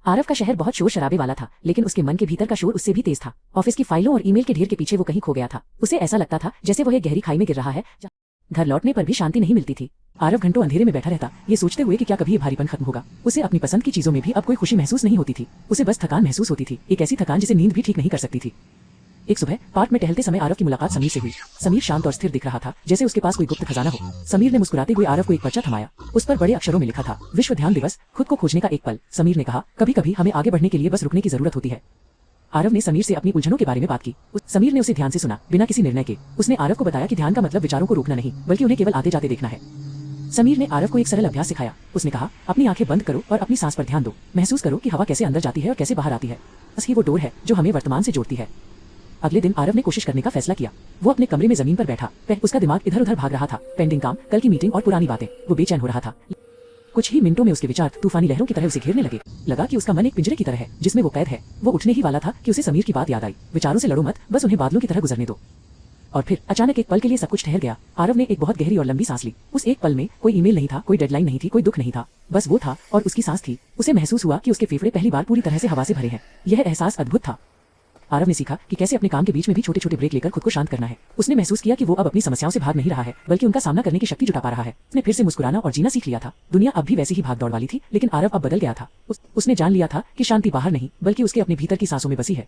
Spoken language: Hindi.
आरव का शहर बहुत शोर शराबे वाला था, लेकिन उसके मन के भीतर का शोर उससे भी तेज था। ऑफिस की फाइलों और ईमेल के ढेर के पीछे वो कहीं खो गया था। उसे ऐसा लगता था जैसे वो एक गहरी खाई में गिर रहा है। घर लौटने पर भी शांति नहीं मिलती थी। आरव घंटों अंधेरे में बैठा रहता, ये सोचते हुए कि क्या कभी ये भारीपन खत्म होगा। उसे अपनी पसंद की चीजों में भी अब कोई खुशी महसूस नहीं होती थी। उसे बस थकान महसूस होती थी, एक ऐसी थकान जिसे नींद भी ठीक नहीं कर सकती थी। एक सुबह पार्क में टहलते समय आरव की मुलाकात समीर से हुई। समीर शांत और स्थिर दिख रहा था, जैसे उसके पास कोई गुप्त खजाना हो। समीर ने मुस्कुराते हुए आरव को एक पर्चा थमाया। उस पर बड़े अक्षरों में लिखा था, विश्व ध्यान दिवस, खुद को खोजने का एक पल। समीर ने कहा, कभी कभी हमें आगे बढ़ने के लिए बस रुकने की जरूरत होती है। आरव ने समीर से अपनी उलझनों के बारे में बात की। समीर ने उसे ध्यान से सुना, बिना किसी निर्णय के। उसने आरव को बताया कि ध्यान का मतलब विचारों को रोकना नहीं, बल्कि उन्हें केवल आते जाते देखना है। समीर ने आरव को एक सरल अभ्यास सिखाया। उसने कहा, अपनी आंखें बंद करो और अपनी सांस पर ध्यान दो। महसूस करो कि हवा कैसे अंदर जाती है और कैसे बाहर आती है। बस ही वो डोर है जो हमें वर्तमान से जोड़ती है। अगले दिन आरव ने कोशिश करने का फैसला किया। वो अपने कमरे में जमीन पर बैठा, उसका दिमाग इधर उधर भाग रहा था। पेंडिंग काम, कल की मीटिंग और पुरानी बातें। वो बेचैन हो रहा था। कुछ ही मिनटों में उसके विचार तूफानी लहरों की तरह उसे घेरने लगे। लगा कि उसका मन एक पिंजरे की तरह है जिसमें वो कैद है। वो उठने ही वाला था कि उसे समीर की बात याद आई, विचारों से लड़ो मत, बस उन्हें बादलों की तरह गुजरने दो। और फिर अचानक एक पल के लिए सब कुछ ठहर गया। आरव ने एक बहुत गहरी और लंबी सांस ली। उस एक पल में कोई ईमेल नहीं था, कोई डेडलाइन नहीं थी, कोई दुख नहीं था। बस वो था और उसकी सांस थी। उसे महसूस हुआ कि उसके फेफड़े पहली बार पूरी तरह से हवा से भरे हैं। यह एहसास अद्भुत था। आरव ने सीखा कि कैसे अपने काम के बीच में भी छोटे छोटे ब्रेक लेकर खुद को शांत करना है। उसने महसूस किया कि वो अब अपनी समस्याओं से भाग नहीं रहा है, बल्कि उनका सामना करने की शक्ति जुटा पा रहा है। उसने फिर से मुस्कुराना और जीना सीख लिया था। दुनिया अब भी वैसी ही भाग दौड़ वाली थी, लेकिन आरव अब बदल गया था। उसने जान लिया था कि शांति बाहर नहीं, बल्कि उसके अपने भीतर की सांसों में बसी है।